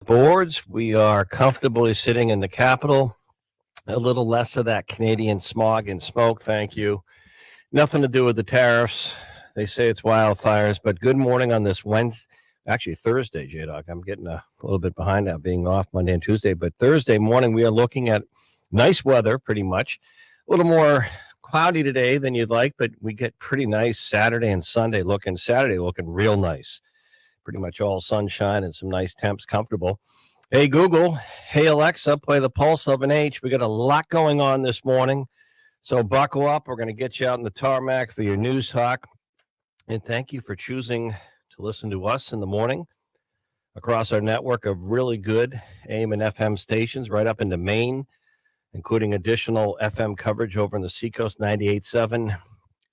boards. We are comfortably sitting in the Capitol. A little less of that Canadian smog and smoke, thank you. Nothing to do with the tariffs. They say it's wildfires, but good morning on this Wednesday, actually Thursday, J-Dog. I'm getting a little bit behind now, being off Monday and Tuesday, but Thursday morning we are looking at nice weather, pretty much. A little more cloudy today than you'd like, but we get pretty nice Saturday and Sunday looking. Saturday looking real nice. Pretty much all sunshine and some nice temps, comfortable. Hey, Google. Hey, Alexa, play the pulse of an H. We got a lot going on this morning, so buckle up. We're going to get you out in the tarmac for your news talk. And thank you for choosing to listen to us in the morning across our network of really good AM and FM stations right up into Maine, including additional FM coverage over in the Seacoast, 98.7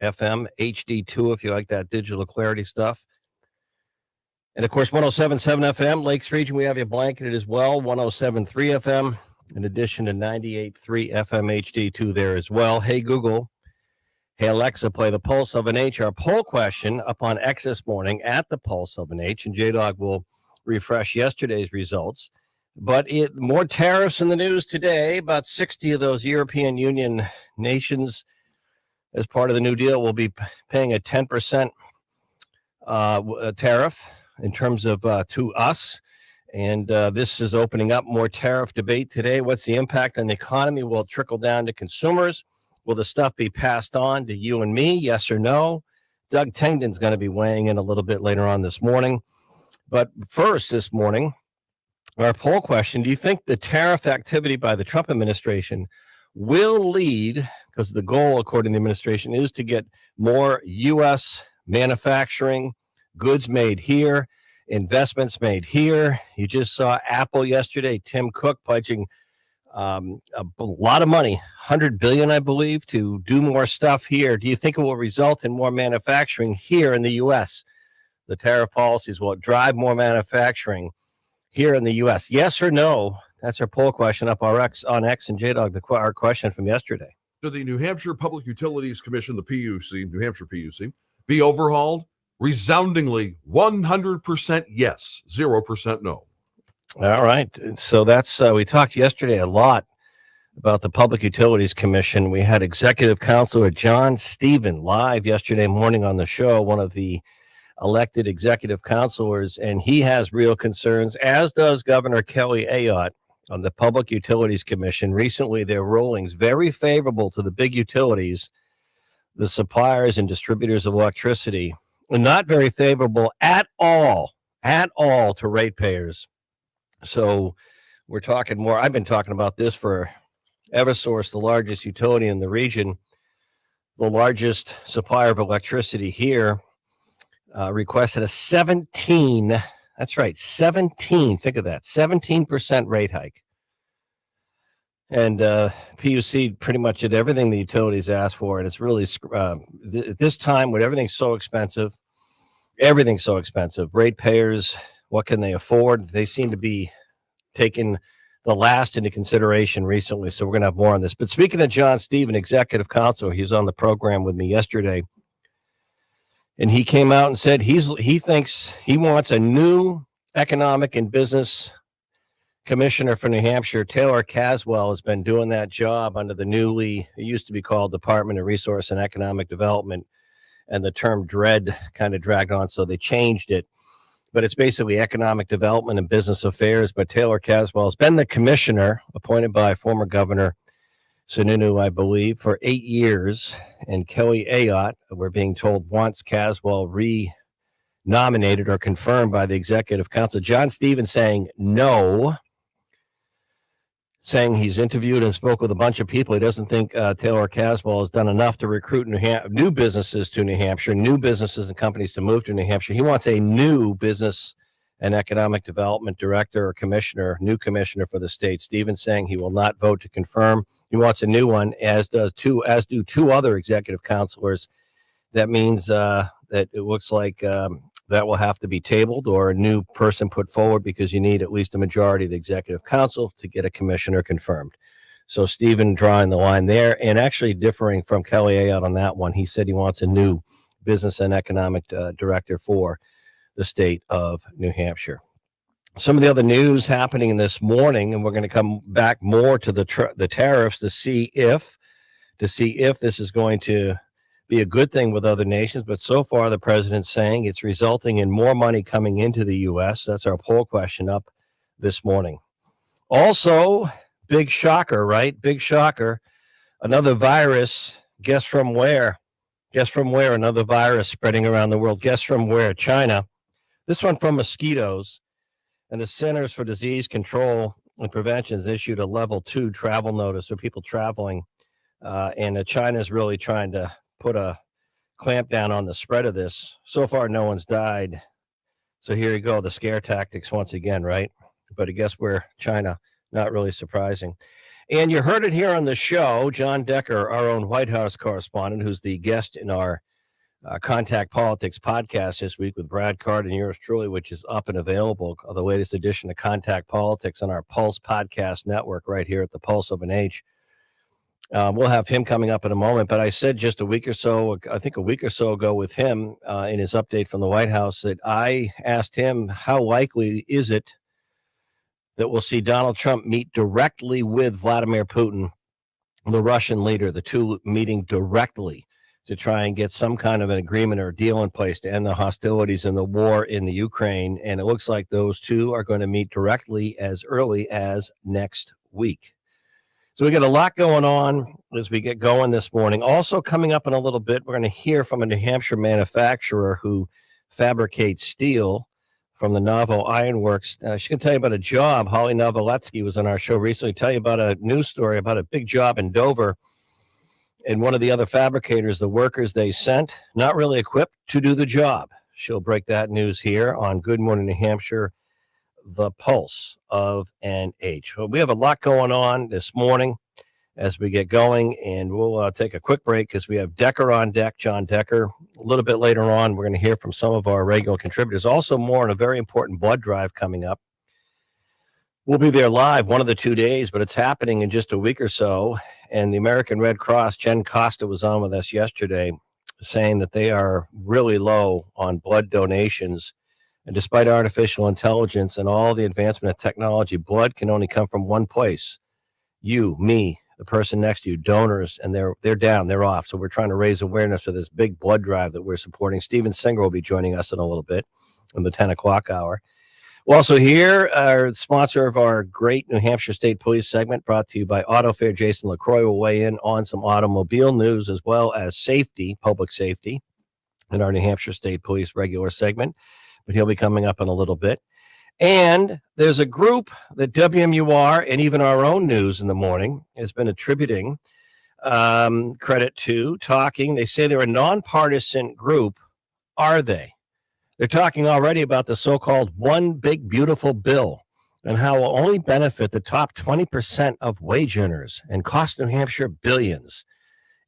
FM, HD2 if you like that digital clarity stuff. And, of course, 107.7 FM, Lakes Region, we have you blanketed as well, 107.3 FM, in addition to 98.3 FM HD2 there as well. Hey, Google. Hey, Alexa, play the Pulse of an H. Our poll question up on X this morning at the Pulse of an H, and J-Dog will refresh yesterday's results. But more tariffs in the news today. About 60 of those European Union nations, as part of the New Deal, will be paying a 10% tariff in terms of to us. And this is opening up more tariff debate today. What's the impact on the economy? Will it trickle down to consumers? Will the stuff be passed on to you and me? Yes or no? Doug Tengden's going to be weighing in a little bit later on this morning. But first this morning, our poll question, do you think the tariff activity by the Trump administration will lead, because the goal, according to the administration, is to get more U.S. manufacturing, goods made here, investments made here. You just saw Apple yesterday, Tim Cook pledging a lot of money, $100 billion, I believe, to do more stuff here. Do you think it will result in more manufacturing here in the U.S.? The tariff policies will drive more manufacturing here in the U.S. Yes or no? That's our poll question up on X and J-Dog, our question from yesterday. Should the New Hampshire Public Utilities Commission, the PUC, New Hampshire PUC, be overhauled? Resoundingly 100% yes, 0% no. All right. So that's, we talked yesterday a lot about the Public Utilities Commission. We had Executive Counselor John Stephen live yesterday morning on the show, one of the elected executive counselors, and he has real concerns, as does Governor Kelly Ayotte on the Public Utilities Commission. Recently, their rulings very favorable to the big utilities, the suppliers and distributors of electricity, not very favorable at all to ratepayers. So we're talking more. I've been talking about this for Eversource, the largest utility in the region, the largest supplier of electricity here, requested a 17, that's right, 17, think of that, 17% rate hike. And PUC pretty much did everything the utilities asked for, and it's really, at this time, when everything's so expensive, ratepayers, what can they afford? They seem to be taking the last into consideration recently, so we're going to have more on this. But speaking of John Stephen, executive counsel, he was on the program with me yesterday, and he came out and said he thinks he wants a new economic and business commissioner for New Hampshire. Taylor Caswell has been doing that job under the it used to be called Department of Resource and Economic Development, and the term DREAD kind of dragged on, so they changed it. But it's basically economic development and business affairs. But Taylor Caswell has been the commissioner appointed by former Governor Sununu, I believe, for 8 years. And Kelly Ayotte, we're being told, wants Caswell re-nominated or confirmed by the Executive Council. John Stephen saying no, saying he's interviewed and spoke with a bunch of people. He doesn't think Taylor Caswell has done enough to recruit new businesses to New Hampshire, new businesses and companies to move to New Hampshire. He wants a new business and economic development director or commissioner, new commissioner for the state. Stephen saying he will not vote to confirm. He wants a new one, as do two other executive counselors. That means that it looks like that will have to be tabled or a new person put forward, because you need at least a majority of the executive council to get a commissioner confirmed. So Stephen drawing the line there, and actually differing from Kelly Ayotte on that one. He said he wants a new business and economic director for the state of New Hampshire. Some of the other news happening this morning, and we're going to come back more to the tariffs to see if this is going to be a good thing with other nations. But so far, the president's saying it's resulting in more money coming into the U.S. That's our poll question up this morning. Also, big shocker, right? Big shocker. Another virus. Guess from where? Guess from where? Another virus spreading around the world. Guess from where? China. This one from mosquitoes. And the Centers for Disease Control and Prevention has issued a level 2 travel notice for people traveling. And China is really trying to put a clamp down on the spread of this. So far, no one's died. So here you go, the scare tactics once again, right? But I guess we're China, not really surprising. And you heard it here on the show, John Decker, our own White House correspondent, who's the guest in our Contact Politics podcast this week with Brad Card and yours truly, which is up and available, the latest edition of Contact Politics on our Pulse podcast network right here at the Pulse of an H. We'll have him coming up in a moment, but I said just a week or so ago with him in his update from the White House that I asked him, how likely is it that we'll see Donald Trump meet directly with Vladimir Putin, the Russian leader, the two meeting directly to try and get some kind of an agreement or deal in place to end the hostilities and the war in the Ukraine. And it looks like those two are going to meet directly as early as next week. So we got a lot going on as we get going this morning. Also coming up in a little bit, we're going to hear from a New Hampshire manufacturer who fabricates steel from the Novo Ironworks. She can tell you about a job. Holly Novoletsky was on our show recently. Tell you about a news story about a big job in Dover. And one of the other fabricators, the workers they sent, not really equipped to do the job. She'll break that news here on Good Morning New Hampshire, the Pulse of NH. Well, we have a lot going on this morning as we get going, and we'll take a quick break because we have Decker on deck, John Decker. A little bit later on, we're going to hear from some of our regular contributors. Also more on a very important blood drive coming up. We'll be there live one of the 2 days, but it's happening in just a week or so. And the American Red Cross, Jen Costa was on with us yesterday saying that they are really low on blood donations. And despite artificial intelligence and all the advancement of technology, blood can only come from one place. You, me, the person next to you, donors, and they're down, they're off. So we're trying to raise awareness for this big blood drive that we're supporting. Stephen Singer will be joining us in a little bit in the 10 o'clock hour. We'll also hear our sponsor of our great New Hampshire State Police segment, brought to you by AutoFair. Jason LaCroix will weigh in on some automobile news as well as safety, public safety, in our New Hampshire State Police regular segment. But he'll be coming up in a little bit. And there's a group that WMUR and even our own news in the morning has been attributing credit to, talking. They say they're a nonpartisan group. Are they? They're talking already about the so-called One Big Beautiful Bill and how it will only benefit the top 20% of wage earners and cost New Hampshire billions.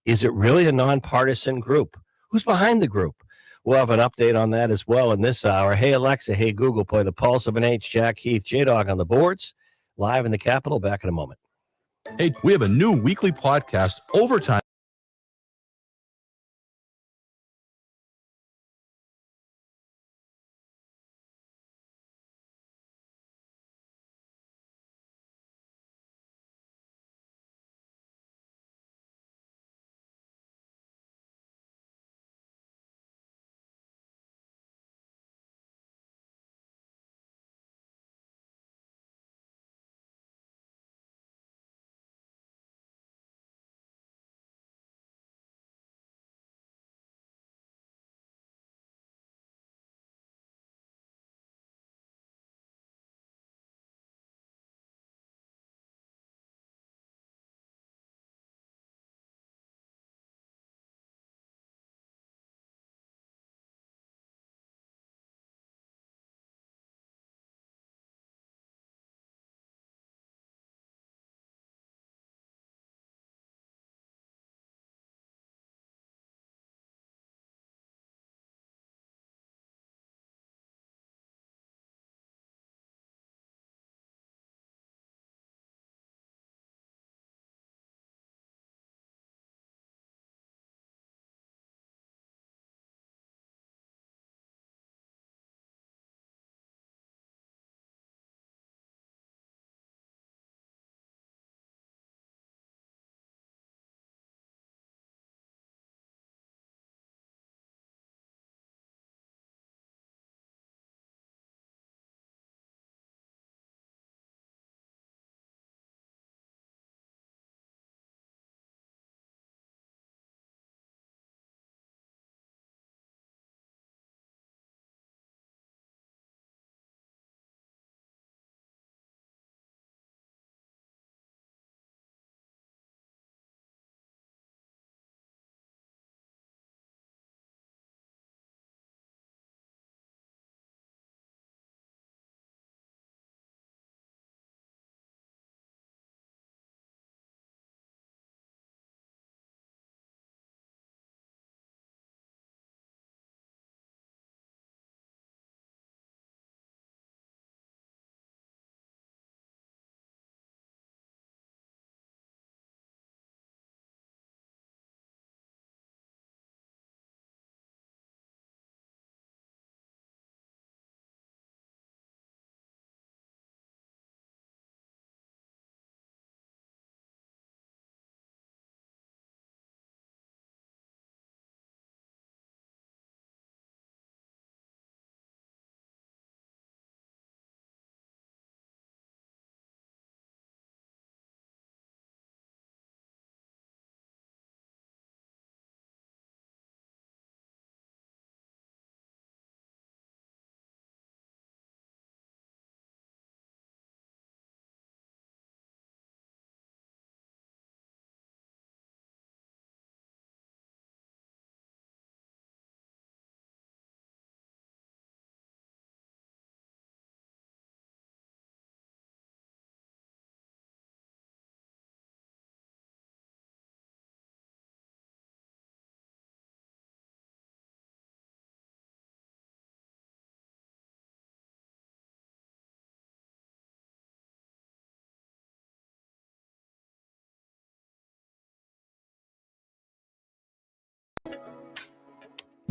Is it really a nonpartisan group? Who's behind the group? We'll have an update on that as well in this hour. Hey, Alexa, hey, Google, play the Pulse of an H. Jack, Heath, J-Dog on the boards, live in the Capitol. Back in a moment. Hey, we have a new weekly podcast, Overtime.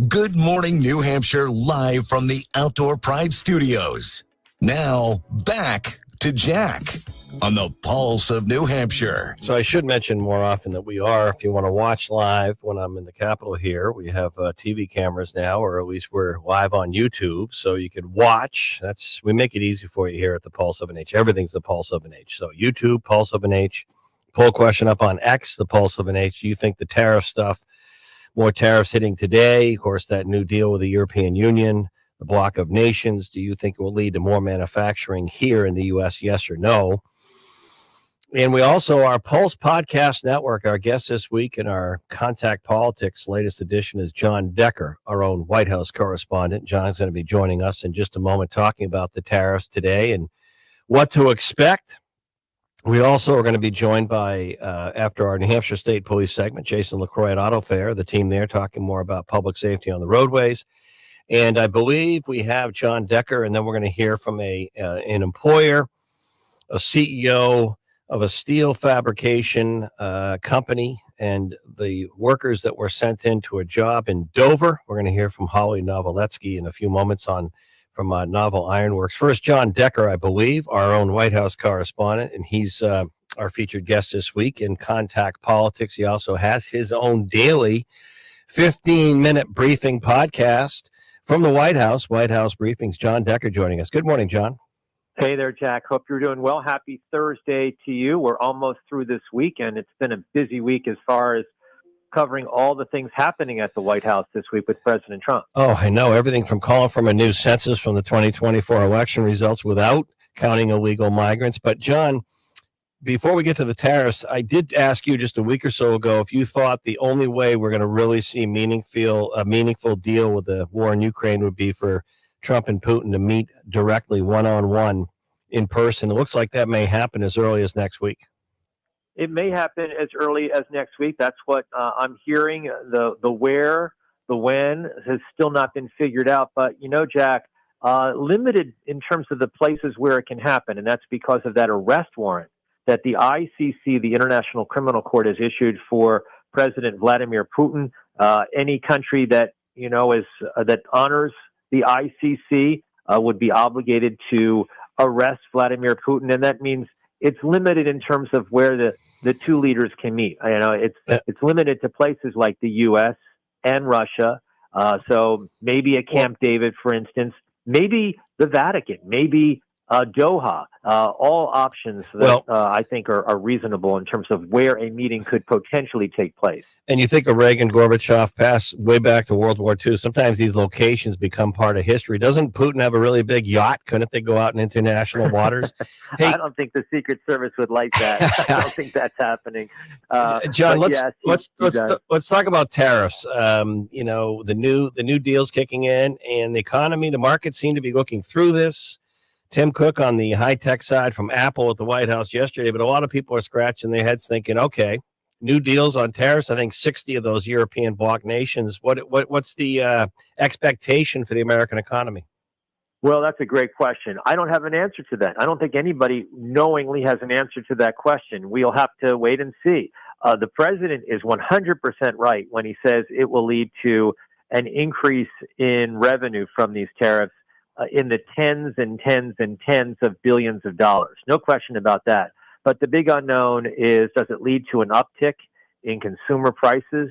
Good morning, New Hampshire, live from the Outdoor Pride Studios. Now, back to Jack on the Pulse of New Hampshire. So I should mention more often that we are, if you want to watch live when I'm in the Capitol here, we have TV cameras now, or at least we're live on YouTube, so you could watch. We make it easy for you here at the Pulse of an H. Everything's the Pulse of an H. So YouTube, Pulse of an H. Poll question up on X, the Pulse of an H. Do you think the tariff stuff, more tariffs hitting today, of course, that new deal with the European Union, the bloc of nations, do you think it will lead to more manufacturing here in the U.S., yes or no? And we also, our Pulse Podcast Network, our guest this week in our Contact Politics latest edition is John Decker, our own White House correspondent. John's going to be joining us in just a moment talking about the tariffs today and what to expect. We also are going to be joined by, after our New Hampshire State Police segment, Jason LaCroix at Auto Fair, the team there talking more about public safety on the roadways. And I believe we have John Decker, and then we're going to hear from an employer, a CEO of a steel fabrication company, and the workers that were sent into a job in Dover. We're going to hear from Holly Novoletsky in a few moments from Novel Ironworks. First, John Decker, I believe, our own White House correspondent, and he's our featured guest this week in Contact Politics. He also has his own daily 15-minute briefing podcast from the White House Briefings. John Decker joining us. Good morning, John. Hey there, Jack. Hope you're doing well. Happy Thursday to you. We're almost through this weekend. It's been a busy week as far as covering all the things happening at the White House this week with President Trump. Oh, I know. Everything from calling from a new census from the 2024 election results without counting illegal migrants. But, John, before we get to the tariffs, I did ask you just a week or so ago if you thought the only way we're going to really see a meaningful deal with the war in Ukraine would be for Trump and Putin to meet directly one-on-one in person. It looks like that may happen as early as next week. It may happen as early as next week. That's what I'm hearing. The where, the when has still not been figured out. But, Jack, limited in terms of the places where it can happen. And that's because of that arrest warrant that the ICC, the International Criminal Court, has issued for President Vladimir Putin. Any country that, that honors the ICC would be obligated to arrest Vladimir Putin. And that means it's limited in terms of where the two leaders can meet. It's limited to places like the U.S. and Russia. So maybe at Camp David, for instance, maybe the Vatican, maybe Doha. All options that I think are reasonable in terms of where a meeting could potentially take place. And you think of Reagan-Gorbachev pass way back to World War II. Sometimes these locations become part of history. Doesn't Putin have a really big yacht? Couldn't they go out in international waters? Hey, I don't think the Secret Service would like that. I don't think that's happening. John, let's talk about tariffs. The new deals kicking in, and the economy, the markets seem to be looking through this. Tim Cook on the high-tech side from Apple at the White House yesterday, but a lot of people are scratching their heads thinking, okay, new deals on tariffs. I think 60 of those European bloc nations. What's the expectation for the American economy? Well, that's a great question. I don't have an answer to that. I don't think anybody knowingly has an answer to that question. We'll have to wait and see. The president is 100% right when he says it will lead to an increase in revenue from these tariffs in the tens and tens and tens of billions of dollars. No question about that. But the big unknown is, does it lead to an uptick in consumer prices?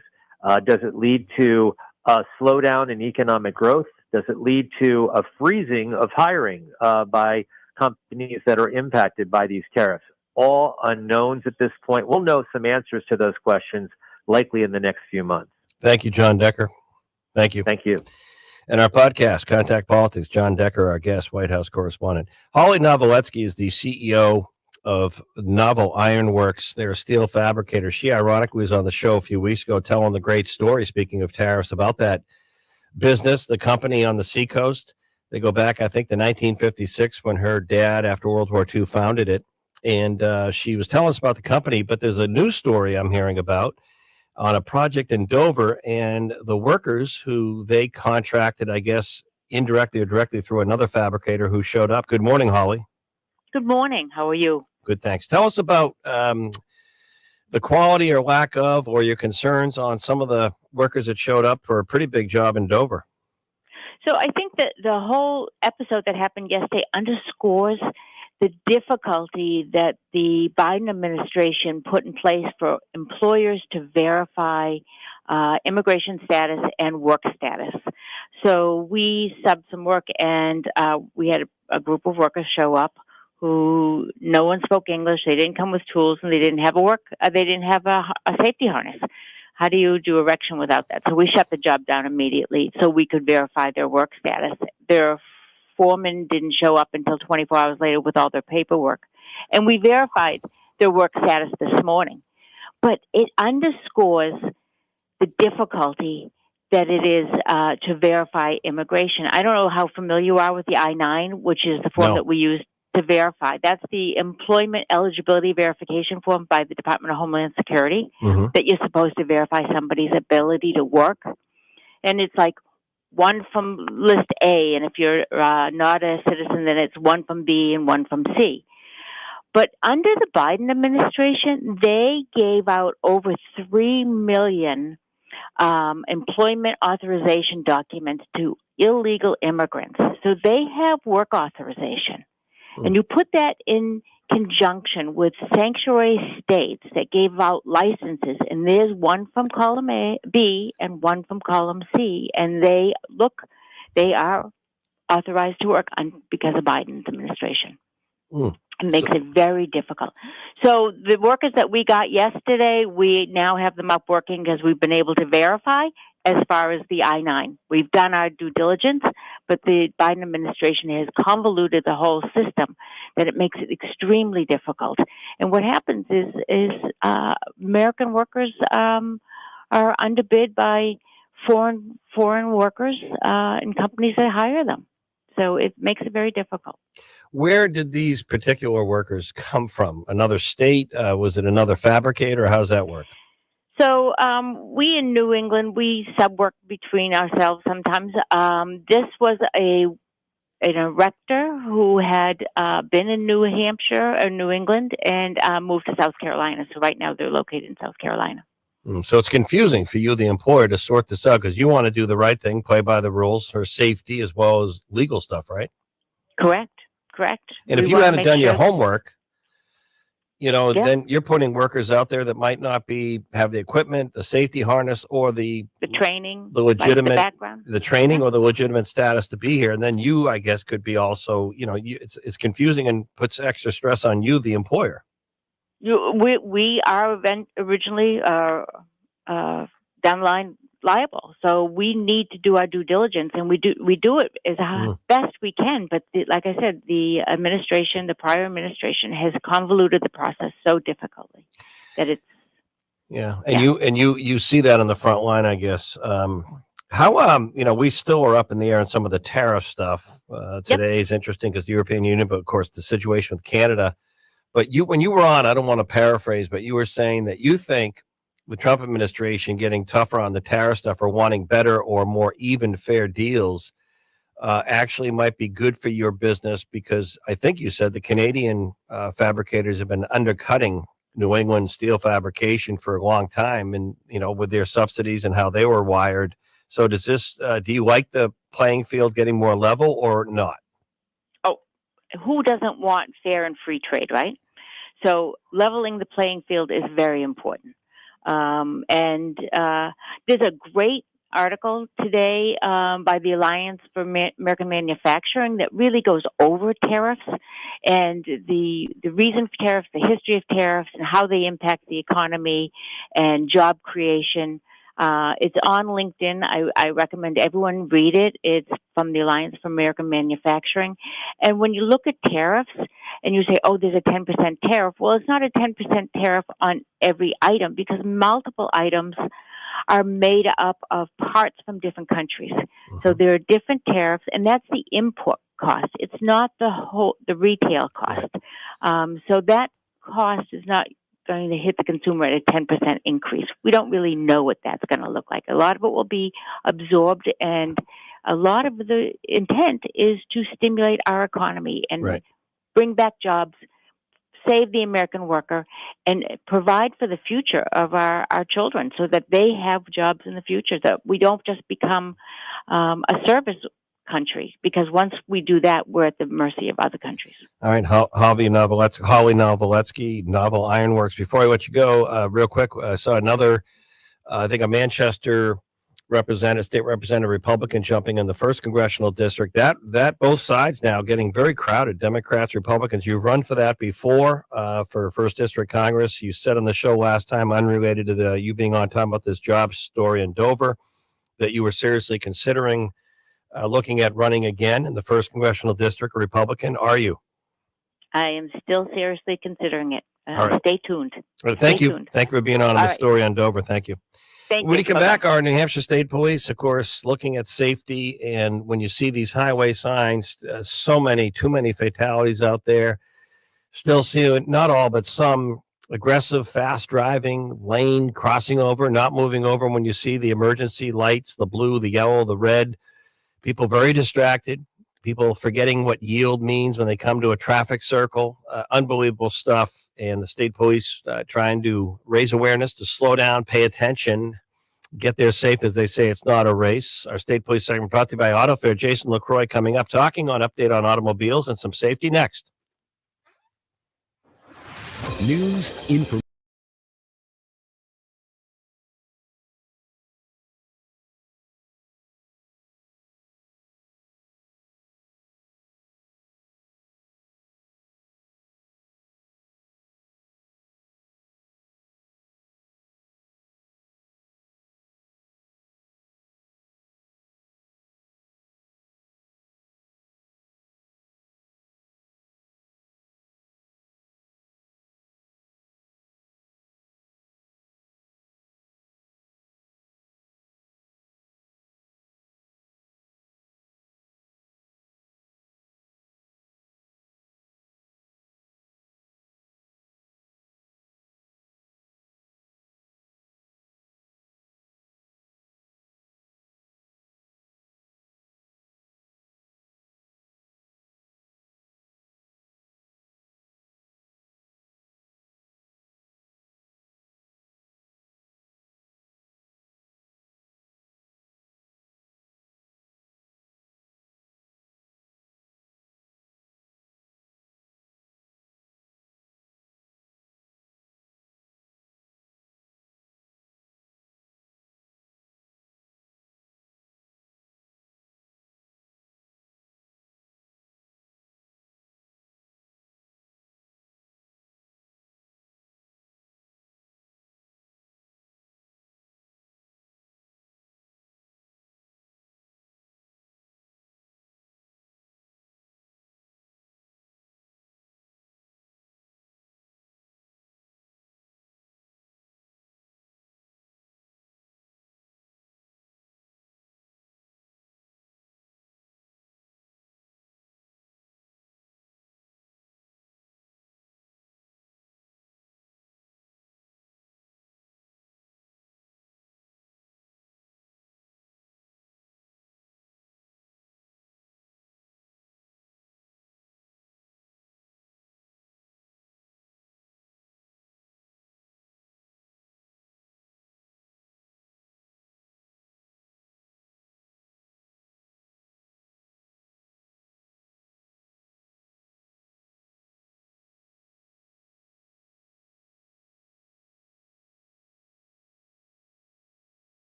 Does it lead to a slowdown in economic growth? Does it lead to a freezing of hiring by companies that are impacted by these tariffs? All unknowns at this point. We'll know some answers to those questions likely in the next few months. Thank you, John Decker. Thank you. Thank you. And our podcast, Contact Politics, John Decker, our guest, White House correspondent. Holly Novoletsky is the CEO of Novel Ironworks. They're a steel fabricator. She ironically was on the show a few weeks ago telling the great story, speaking of tariffs, about that business, the company on the seacoast. They go back, I think, to 1956 when her dad, after World War II, founded it. And she was telling us about the company, but there's a news story I'm hearing about on a project in Dover, and the workers who they contracted, I guess, indirectly or directly through another fabricator who showed up. Good morning, Holly. Good morning. How are you? Good, thanks. Tell us about the quality or lack of, or your concerns on some of the workers that showed up for a pretty big job in Dover? So I think that the whole episode that happened yesterday underscores the difficulty that the Biden administration put in place for employers to verify immigration status and work status. So we subbed some work, and we had a group of workers show up who no one spoke English. They didn't come with tools, and they didn't have a safety harness. How do you do erection without that? So we shut the job down immediately so we could verify their work status. Their foreman didn't show up until 24 hours later with all their paperwork. And we verified their work status this morning. But it underscores the difficulty that it is to verify immigration. I don't know how familiar you are with the I-9, which is the form that we use to verify. That's the employment eligibility verification form by the Department of Homeland Security that you're supposed to verify somebody's ability to work. And it's like one from list A, and if you're not a citizen, then it's one from B and one from C. But under the Biden administration, they gave out over 3 million employment authorization documents to illegal immigrants. So they have work authorization. And you put that in conjunction with sanctuary states that gave out licenses, and there's one from column B and one from column C, and they are authorized to work because of Biden's administration. It makes it very difficult. So the workers that we got yesterday, we now have them up working because we've been able to verify as far as the I-9. We've done our due diligence, but the Biden administration has convoluted the whole system that it makes it extremely difficult. And what happens is American workers are underbid by foreign workers and companies that hire them. So it makes it very difficult. Where did these particular workers come from? Another state? Was it another fabricator? How's that work? So we in New England, we sub-work between ourselves sometimes. This was an erector who had been in New Hampshire or New England and moved to South Carolina. So right now they're located in South Carolina. So it's confusing for you, the employer, to sort this out because you want to do the right thing, play by the rules for safety as well as legal stuff, right? Correct. And if you hadn't done your homework, then you're putting workers out there that might not have the equipment, the safety harness, or the training, the legitimate the background, the training, or the legitimate status to be here. And then you, I guess, could be also, it's confusing and puts extra stress on you, the employer. We are originally down the line liable, so we need to do our due diligence, and we do it as best we can. But like I said, the prior administration, has convoluted the process so difficultly that it's you see that on the front line, I guess. How we still are up in the air on some of the tariff stuff. Today is interesting because the European Union, but of course the situation with Canada. But when you were on, I don't want to paraphrase, but you were saying that you think the Trump administration getting tougher on the tariff stuff or wanting better or more even fair deals actually might be good for your business, because I think you said the Canadian fabricators have been undercutting New England steel fabrication for a long time, and with their subsidies and how they were wired. So does this do you like the playing field getting more level or not? Oh, who doesn't want fair and free trade, right? So leveling the playing field is very important. And there's a great article today by the Alliance for American Manufacturing that really goes over tariffs and the reason for tariffs, the history of tariffs, and how they impact the economy and job creation. It's on LinkedIn. I recommend everyone read it. It's from the Alliance for American Manufacturing. And when you look at tariffs and you say, oh, there's a 10% tariff, well, it's not a 10% tariff on every item, because multiple items are made up of parts from different countries. So there are different tariffs, and that's the import cost. It's not the retail cost. So that cost is not going to hit the consumer at a 10% increase. We don't really know what that's going to look like. A lot of it will be absorbed, and a lot of the intent is to stimulate our economy and bring back jobs save the American worker and provide for the future of our children so that they have jobs in the future, that we don't just become a service country, because once we do that, we're at the mercy of other countries. All right, Holly Novoletsky, Novel Ironworks. Before I let you go, real quick, I saw another, I think a Manchester state representative Republican jumping in the first congressional district. That both sides now getting very crowded, Democrats, Republicans. You've run for that before, for first district Congress. You said on the show last time, unrelated to you being on time about this job story in Dover, that you were seriously considering looking at running again in the first congressional district, Republican. Are you? I am still seriously considering it. All right. Stay tuned. Thank you. Tuned. Thank you for being on the story on Dover. Thank you. Thank when you. you come Bye-bye. back, our New Hampshire State Police, of course, looking at safety. And when you see these highway signs, too many fatalities out there. Still see not all, but some aggressive, fast driving, lane crossing over, not moving over when you see the emergency lights, the blue, the yellow, the red. People very distracted. People forgetting what yield means when they come to a traffic circle. Unbelievable stuff. And the state police trying to raise awareness to slow down, pay attention, get there safe. As they say, it's not a race. Our state police segment brought to you by AutoFair. Jason LaCroix coming up, talking on update on automobiles and some safety next. News, information.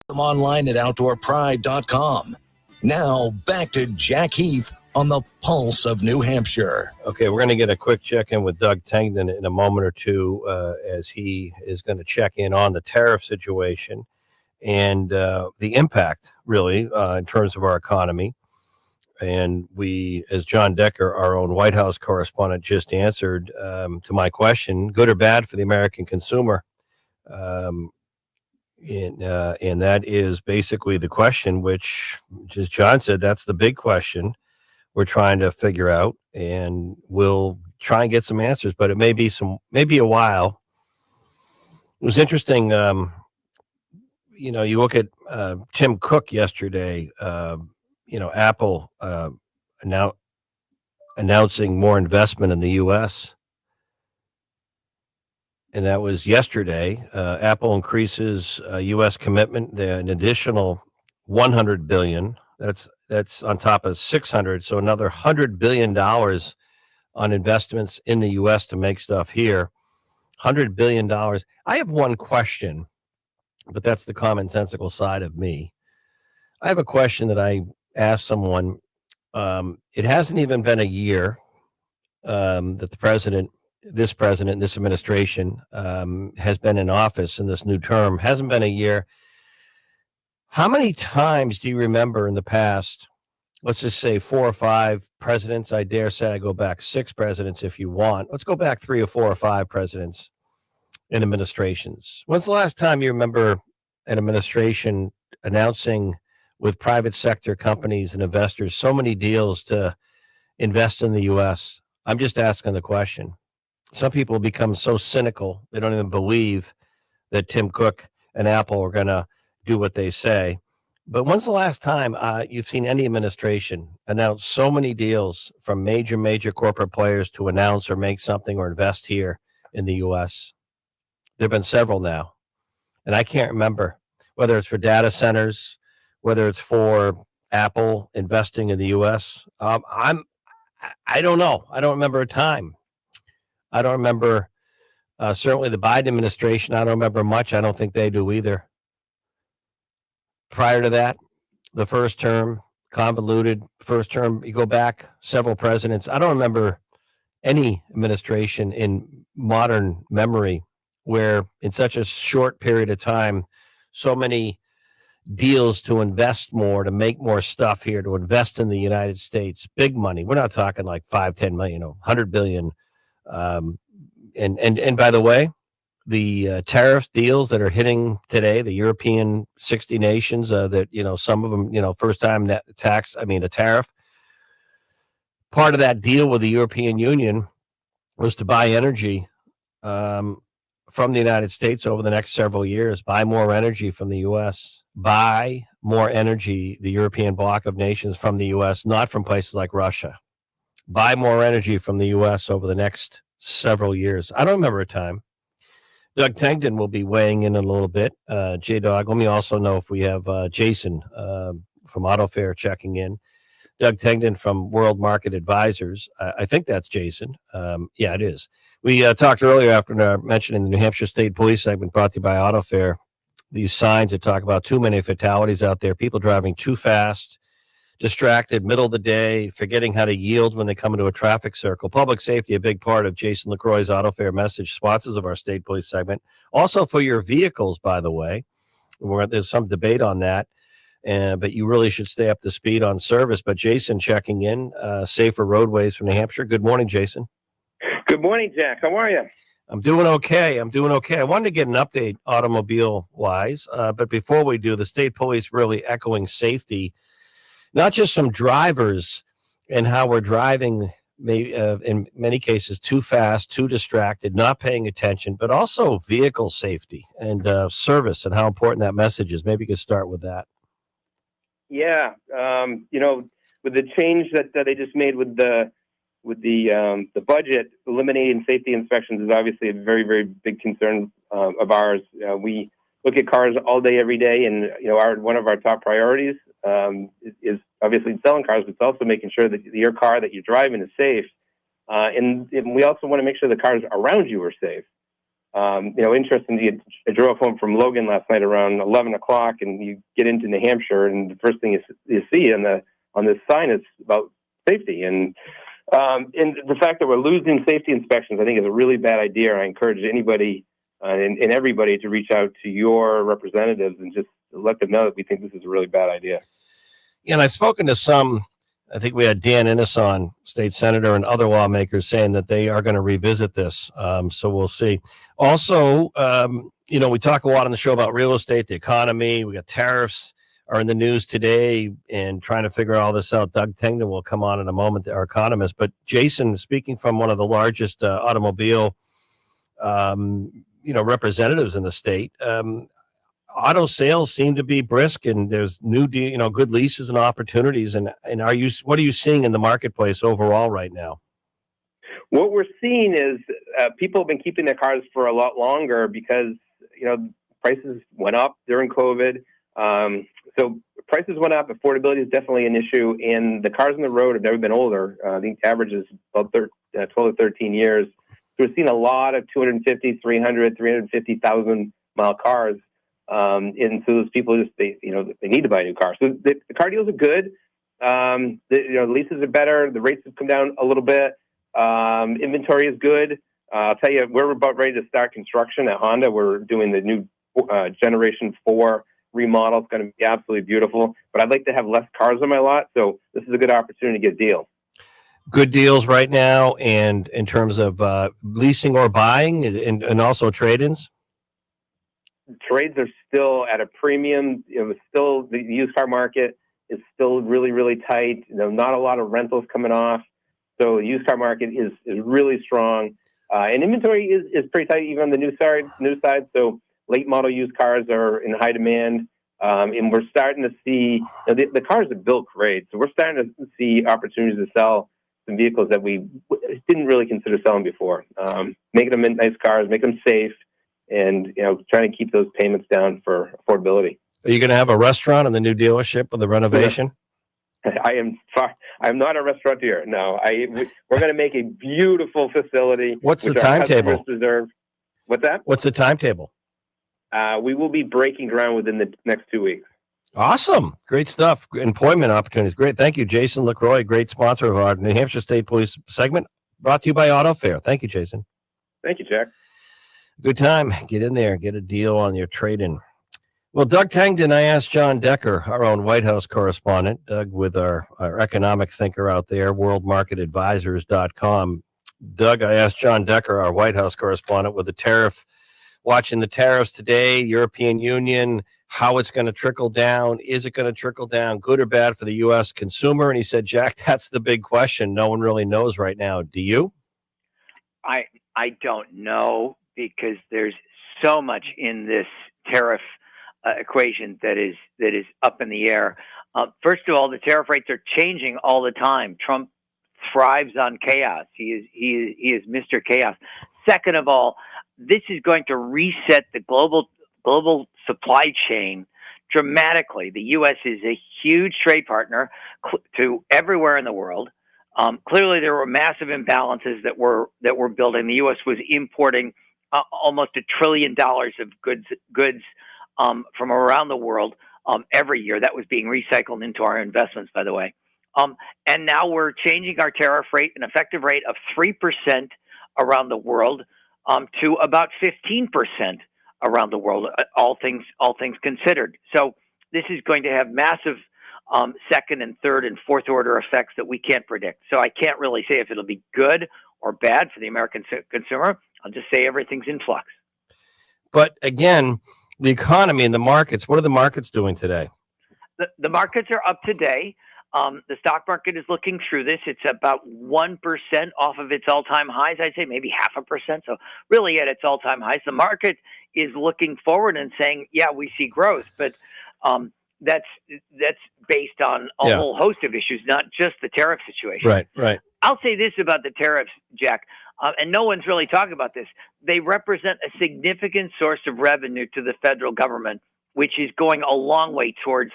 Online at outdoorpride.com. Now back to Jack Heath on the Pulse of New Hampshire. Okay, we're going to get a quick check-in with Doug Tengden in a moment or two as he is going to check in on the tariff situation and the impact, really, in terms of our economy. And we, as John Decker, our own White House correspondent, just answered to my question, good or bad for the American consumer? And that is basically the question, which, as John said, that's the big question we're trying to figure out, and we'll try and get some answers, but it may be a while. It was interesting. You look at Tim Cook yesterday, Apple announcing more investment in the U.S. And that was yesterday. Apple increases U.S. commitment, an additional $100 billion. That's on top of 600, so another $100 billion on investments in the U.S. to make stuff here. $100 billion. I have one question, but that's the commonsensical side of me. I have a question that I asked someone. It hasn't even been a year that this administration has been in office in this new term. Hasn't been a year. How many times do you remember in the past, let's just say 4 or 5 presidents, I dare say I go back 6 presidents if you want. Let's go back 3 or 4 or 5 presidents in administrations. When's the last time you remember an administration announcing with private sector companies and investors so many deals to invest in the U.S.? I'm just asking the question. Some people become so cynical, they don't even believe that Tim Cook and Apple are going to do what they say. But when's the last time you've seen any administration announce so many deals from major corporate players to announce or make something or invest here in the U.S.? There have been several now, and I can't remember whether it's for data centers, whether it's for Apple investing in the U.S. I don't know. I don't remember a time. I don't remember certainly the Biden administration. I don't remember much. I don't think they do either. Prior to that, the first term, convoluted first term, you go back several presidents. I don't remember any administration in modern memory where in such a short period of time, so many deals to invest more, to make more stuff here, to invest in the United States, big money. We're not talking like 5, 10 million, 100 billion. And by the way, the tariff deals that are hitting today, the European 60 nations that, some of them, first time a tariff. Part of that deal with the European Union was to buy energy from the United States over the next several years, buy more energy from the U.S., buy more energy, the European bloc of nations from the U.S., not from places like Russia. Buy more energy from the U.S. over the next several years. I don't remember a time. Doug Tengden will be weighing in a little bit. J-Dog, let me also know if we have Jason from AutoFair checking in. Doug Tengden from World Market Advisors. I think that's Jason. Yeah, it is. We talked earlier after mentioning the New Hampshire State Police segment brought to you by AutoFair. These signs that talk about too many fatalities out there, people driving too fast, distracted, middle of the day, forgetting how to yield when they come into a traffic circle. Public safety, a big part of Jason LaCroix's AutoFair message, sponsors of our State Police segment. Also for your vehicles, by the way. There's some debate on that, but you really should stay up to speed on service. But Jason checking in, safer roadways from New Hampshire. Good morning, Jason. Good morning, Jack. How are you? I'm doing okay. I wanted to get an update automobile-wise, but before we do, the state police really echoing safety, not just from drivers and how we're driving, in many cases, too fast, too distracted, not paying attention, but also vehicle safety and service and how important that message is. Maybe you could start with that. Yeah. With the change that they just made with the budget, eliminating safety inspections is obviously a very, very big concern of ours. We look at cars all day, every day, and one of our top priorities is obviously selling cars, but it's also making sure that your car that you're driving is safe. And we also want to make sure the cars around you are safe. Interesting. I drove home from Logan last night around 11 o'clock, and you get into New Hampshire, and the first thing you see on this sign is about safety. And the fact that we're losing safety inspections, I think, is a really bad idea. I encourage anybody and everybody to reach out to your representatives and just let them know that we think this is a really bad idea. Yeah, and I've spoken to some. I think we had Dan Innes on, state senator, and other lawmakers saying that they are going to revisit this. So we'll see. Also, we talk a lot on the show about real estate, the economy. We got tariffs are in the news today and trying to figure all this out. Doug Tengden will come on in a moment, our economist. But Jason, speaking from one of the largest automobile, representatives in the state, auto sales seem to be brisk, and there's good leases and opportunities. And what are you seeing in the marketplace overall right now? What we're seeing is people have been keeping their cars for a lot longer because prices went up during COVID. So prices went up. Affordability is definitely an issue, and the cars on the road have never been older. The average is about 12 to 13 years. So we're seeing a lot of 250, 300, 350,000 mile cars. And so those people they need to buy a new car. So the car deals are good. The leases are better. The rates have come down a little bit. Inventory is good. I'll tell you, we're about ready to start construction at Honda. We're doing the new Generation 4 remodel. It's going to be absolutely beautiful. But I'd like to have less cars on my lot, so this is a good opportunity to get a deal. Good deals right now, and in terms of leasing or buying, and also trade-ins? Trades are still at a premium. Still the used car market is still really, really tight. Not a lot of rentals coming off. So the used car market is really strong. And inventory is pretty tight even on the new side. So late model used cars are in high demand. And we're starting to see, the cars are built great. So we're starting to see opportunities to sell some vehicles that we didn't really consider selling before. Making them in nice cars, make them safe, and trying to keep those payments down for affordability. Are you going to have a restaurant in the new dealership with the renovation? I'm not a restaurateur. No, we're going to make a beautiful facility. What's the timetable? What's that? What's the timetable? We will be breaking ground within the next 2 weeks. Awesome. Great stuff. Employment opportunities. Great. Thank you, Jason LaCroix, great sponsor of our New Hampshire State Police segment, brought to you by Auto Fair. Thank you, Jason. Thank you, Jack. Good time. Get in there. Get a deal on your trade-in. Well, Doug Tengden, I asked John Decker, our own White House correspondent, Doug with our economic thinker out there, worldmarketadvisors.com. Doug, I asked John Decker, our White House correspondent, with watching the tariffs today, European Union, how it's going to trickle down. Is it going to trickle down, good or bad for the U.S. consumer? And he said, Jack, that's the big question. No one really knows right now. Do you? I don't know, because there's so much in this tariff equation that is up in the air. First of all, the tariff rates are changing all the time. Trump thrives on chaos. He is Mr. Chaos. Second of all, this is going to reset the global supply chain dramatically. The U.S. is a huge trade partner to everywhere in the world. Clearly, there were massive imbalances that were building. The U.S. was importing almost $1 trillion of goods from around the world every year. That was being recycled into our investments, by the way. And now we're changing our tariff rate, an effective rate of 3% around the world, to about 15% around the world, all things considered. So this is going to have massive second and third and fourth order effects that we can't predict. So I can't really say if it'll be good or bad for the American consumer. I'll just say everything's in flux. But again, the economy and the markets, what are the markets doing today? The markets are up today. The stock market is looking through this. It's about 1% off of its all-time highs. I'd say maybe 0.5%. So really at its all-time highs. The market is looking forward and saying, yeah, we see growth. But that's based on a whole host of issues, not just the tariff situation. Right. I'll say this about the tariffs, Jack, and no one's really talking about this. They represent a significant source of revenue to the federal government, which is going a long way towards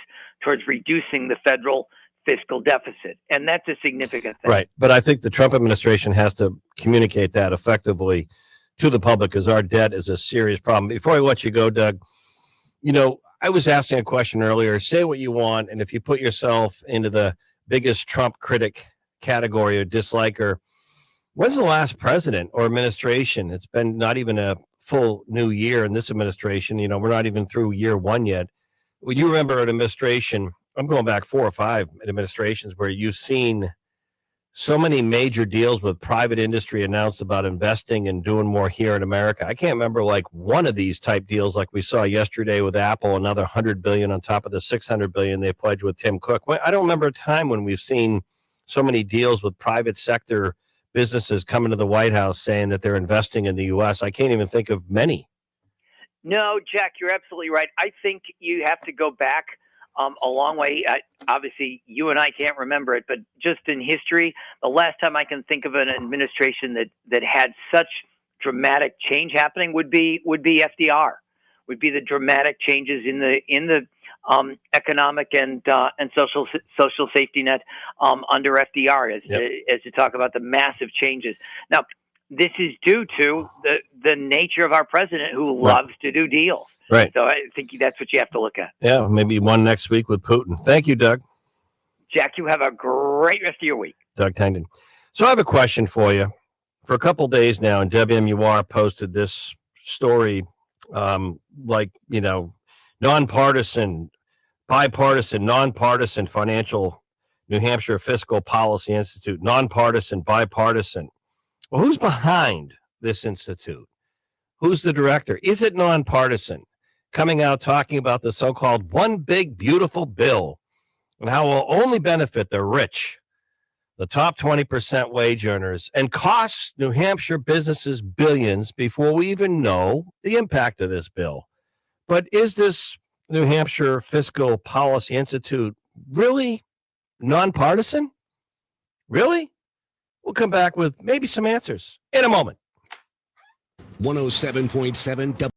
reducing the federal fiscal deficit. And that's a significant thing. Right. But I think the Trump administration has to communicate that effectively to the public because our debt is a serious problem. Before I let you go, Doug, I was asking a question earlier. Say what you want, and if you put yourself into the biggest Trump critic category or disliker, when's the last president or administration? It's been not even a full new year in this administration. We're not even through year one yet. Well, you remember an administration, I'm going back 4 or 5 administrations where you've seen so many major deals with private industry announced about investing and doing more here in America. I can't remember like one of these type deals like we saw yesterday with Apple, another $100 billion on top of the $600 billion they pledged with Tim Cook. I don't remember a time when we've seen so many deals with private sector businesses coming to the White House saying that they're investing in the U.S. I can't even think of many. No, Jack, you're absolutely right. I think you have to go back a long way. Obviously, you and I can't remember it, but just in history, the last time I can think of an administration that had such dramatic change happening would be FDR. Would be the dramatic changes in the economic and social safety net under FDR, as to talk about the massive changes. Now, this is due to the nature of our president, who loves to do deals. Right. So I think that's what you have to look at. Yeah, maybe one next week with Putin. Thank you, Doug. Jack, you have a great rest of your week. Doug Tangden. So I have a question for you. For a couple of days now, and WMUR posted this story, nonpartisan, bipartisan, nonpartisan financial New Hampshire Fiscal Policy Institute, nonpartisan, bipartisan. Well, who's behind this institute? Who's the director? Is it nonpartisan? Coming out talking about the so-called one big beautiful bill and how it will only benefit the rich, the top 20% wage earners, and cost New Hampshire businesses billions before we even know the impact of this bill. But is this New Hampshire Fiscal Policy Institute really nonpartisan? Really? We'll come back with maybe some answers in a moment. 107.7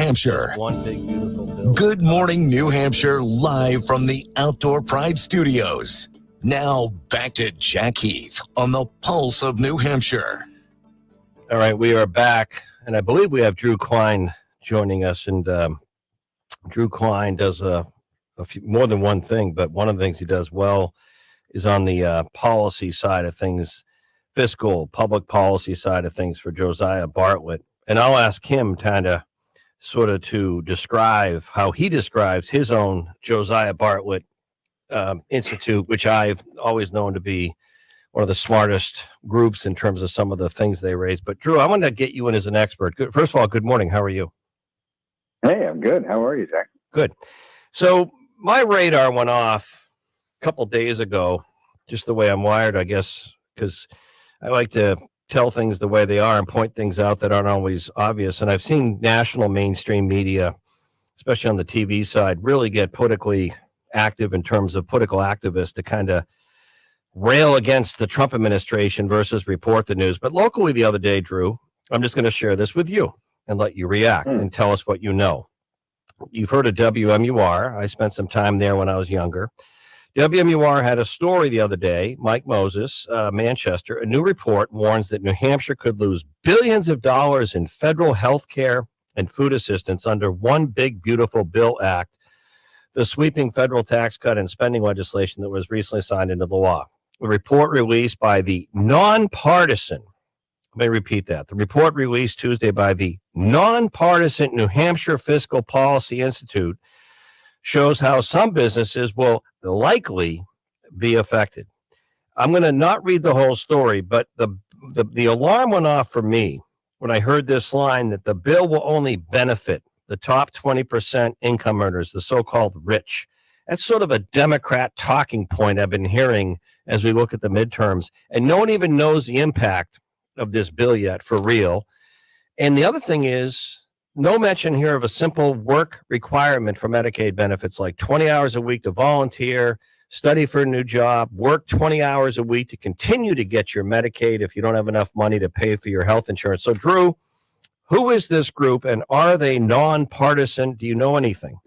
Hampshire. One big beautiful bill. Good morning, New Hampshire, live from the Outdoor Pride Studios. Now back to Jack Heath on the Pulse of New Hampshire. All right, we are back, and I believe we have Drew Klein joining us. And Drew Klein does a few, more than one thing, but one of the things he does well is on the policy side of things, fiscal, public policy side of things for Josiah Bartlett. And I'll ask him sort of to describe how he describes his own Josiah Bartlett Institute, which I've always known to be one of the smartest groups in terms of some of the things they raise. But Drew, I want to get you in as an expert. First of all, good morning. How are you? Hey, I'm good. How are you, Zach? Good. So my radar went off a couple days ago, just the way I'm wired, I guess, because I like to tell things the way they are and point things out that aren't always obvious. And I've seen national mainstream media, especially on the TV side, really get politically active in terms of political activists to kind of rail against the Trump administration versus report the news. But locally the other day, Drew, I'm just going to share this with you and let you react and tell us what you know. You've heard of WMUR. I spent some time there when I was younger. WMUR had a story the other day, Mike Moses, Manchester. A new report warns that New Hampshire could lose billions of dollars in federal health care and food assistance under One Big Beautiful Bill Act, the sweeping federal tax cut and spending legislation that was recently signed into the law. The report released by the nonpartisan, let me repeat that, the report released Tuesday by the nonpartisan New Hampshire Fiscal Policy Institute shows how some businesses will likely be affected. I'm going to not read the whole story, but the alarm went off for me when I heard this line that the bill will only benefit the top 20% income earners, the so-called rich. That's sort of a Democrat talking point I've been hearing as we look at the midterms, and no one even knows the impact of this bill yet for real. And the other thing is, no mention here of a simple work requirement for Medicaid benefits, like 20 hours a week to volunteer, study for a new job, work 20 hours a week to continue to get your Medicaid if you don't have enough money to pay for your health insurance. So, Drew, who is this group, and are they nonpartisan? Do you know anything?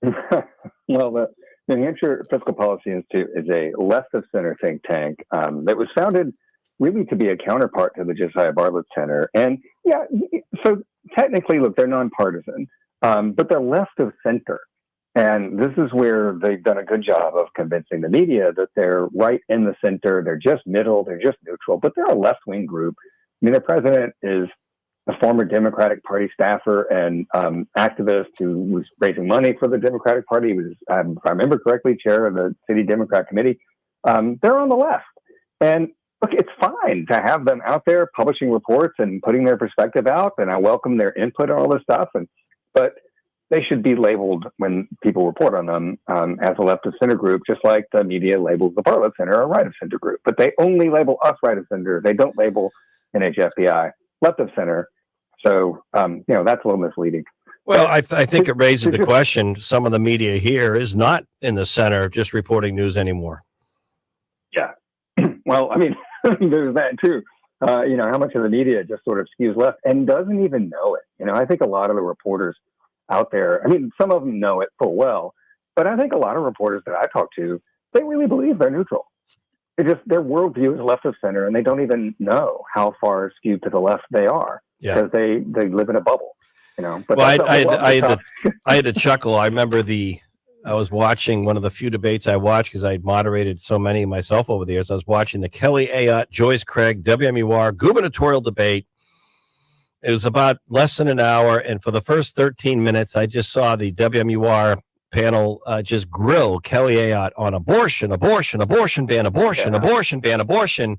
Well, the New Hampshire Fiscal Policy Institute is a left of center think tank that was founded really to be a counterpart to the Josiah Bartlett Center. And yeah, so technically, look, they're nonpartisan, but they're left of center. And this is where they've done a good job of convincing the media that they're right in the center. They're just middle. They're just neutral, but they're a left-wing group. I mean, their president is a former Democratic Party staffer and activist who was raising money for the Democratic Party. He was, if I remember correctly, chair of the city Democrat committee. They're on the left. And look, it's fine to have them out there publishing reports and putting their perspective out. And I welcome their input on all this stuff. But they should be labeled when people report on them as a left of center group, just like the media labels the Bartlett Center a right of center group. But they only label us right of center. They don't label NHFBI left of center. So, that's a little misleading. Well, I think it raises the question. Some of the media here is not in the center, just reporting news anymore. Yeah. Well, I mean, there's that too. How much of the media just sort of skews left and doesn't even know it. I think a lot of the reporters out there, I mean, some of them know it full well, but I think a lot of reporters that I talk to, they really believe they're neutral. Their worldview is left of center, and they don't even know how far skewed to the left they are because they live in a bubble. But well, I had to chuckle. I remember I was watching one of the few debates I watched because I moderated so many myself over the years. I was watching the Kelly Ayotte, Joyce Craig, WMUR gubernatorial debate. It was about less than an hour, and for the first 13 minutes, I just saw the WMUR panel just grill Kelly Ayotte on abortion ban, abortion ban.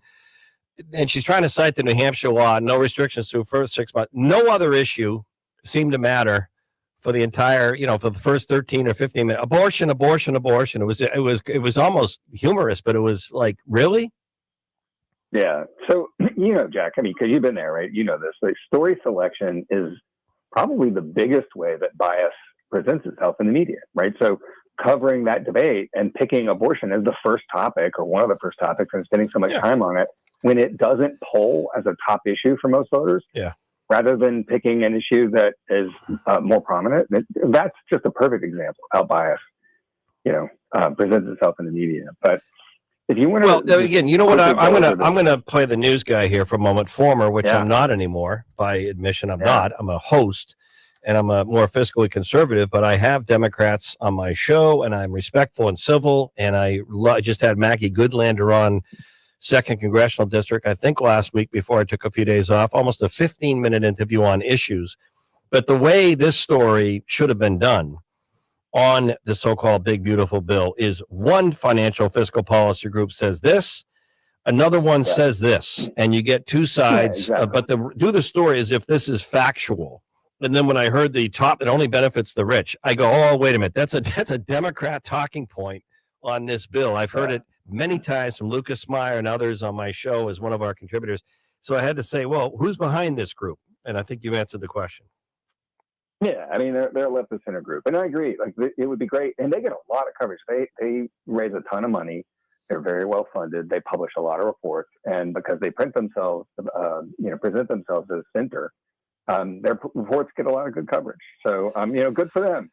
And she's trying to cite the New Hampshire law, no restrictions through first 6 months. No other issue seemed to matter for the entire, for the first 13 or 15 minutes. Abortion. It was almost humorous, but it was like, really? Yeah. So, Jack, I mean, because you've been there, right? You know this. Like, story selection is probably the biggest way that bias presents itself in the media, right? So covering that debate and picking abortion as the first topic or one of the first topics and spending so much time on it when it doesn't poll as a top issue for most voters. Yeah. rather than picking an issue that is more prominent. That's just a perfect example of how bias, presents itself in the media. But if you want to, well, again, you know what? I'm gonna play the news guy here for a moment. Former, which I'm not anymore by admission. I'm not. I'm a host, and I'm a more fiscally conservative. But I have Democrats on my show, and I'm respectful and civil. And I just had Maggie Goodlander on, 2nd Congressional District, I think last week before I took a few days off. Almost a 15-minute interview on issues. But the way this story should have been done on the so-called big beautiful bill is one financial fiscal policy group says this, another one says this, and you get two sides. But the story as if this is factual. And then when I heard the top, it only benefits the rich, I go, oh, wait a minute, that's a Democrat talking point on this bill. I've heard it many times from Lucas Meyer and others on my show as one of our contributors. So I had to say, well, who's behind this group? And I think you answered the question. Yeah, I mean, they're a left of center group. And I agree. Like, it would be great. And they get a lot of coverage. They raise a ton of money. They're very well funded. They publish a lot of reports. And because they present themselves as center, their reports get a lot of good coverage. So, good for them.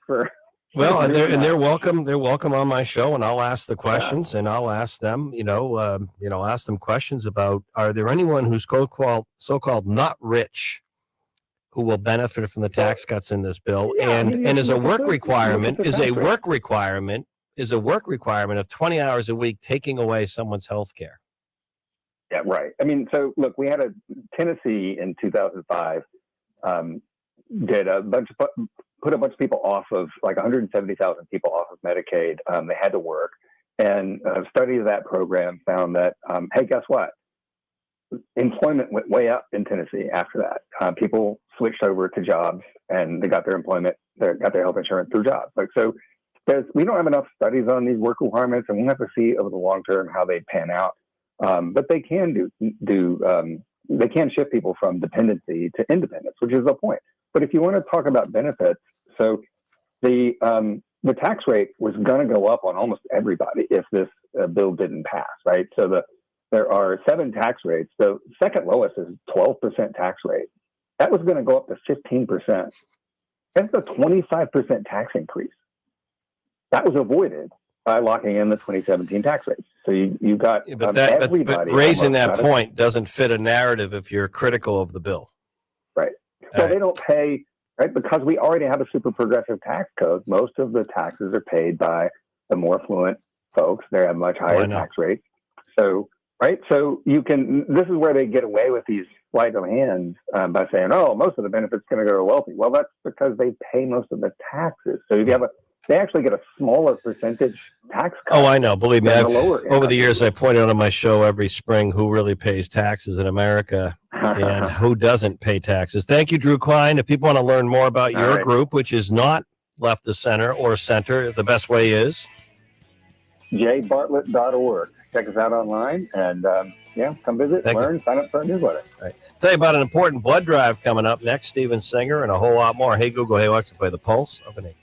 Well, and they're welcome. They're welcome on my show, and I'll ask the questions, and I'll ask them, ask them questions about, are there anyone who's so-called not rich who will benefit from the tax cuts in this bill? And as a work requirement, is a work requirement of 20 hours a week taking away someone's health care? Yeah, right. I mean, so look, we had Tennessee in 2005 put a bunch of people off of, like 170,000 people off of Medicaid. They had to work. And a study of that program found that, hey, guess what? Employment went way up in Tennessee after that. People switched over to jobs and they got their got their health insurance through jobs. We don't have enough studies on these work requirements, and we'll have to see over the long term how they pan out. But they can they can shift people from dependency to independence, which is the point. But if you want to talk about benefits, so the tax rate was going to go up on almost everybody if this bill didn't pass, right? So there are 7 tax rates. The second lowest is 12% tax rate. That was going to go up to 15%. That's a 25% tax increase. That was avoided by locking in the 2017 tax rates. So you got everybody. But raising that point doesn't fit a narrative if you're critical of the bill. Right. So they don't pay, right? Because we already have a super progressive tax code. Most of the taxes are paid by the more affluent folks. They have much higher tax rates. So, right. So this is where they get away with these sleight of hand by saying, oh, most of the benefits going to go to wealthy. Well, that's because they pay most of the taxes. So if you have they actually get a smaller percentage tax cut. Oh, I know. Believe me, over the years, I pointed out on my show every spring who really pays taxes in America and who doesn't pay taxes. Thank you, Drew Klein. If people want to learn more about your group, which is not left of center or center, the best way is jbartlett.org. Check us out online and come visit, learn, sign up for our newsletter. Right. Tell you about an important blood drive coming up next. Steven Singer and a whole lot more. Hey, Google, hey, Alexa, play the pulse of an age.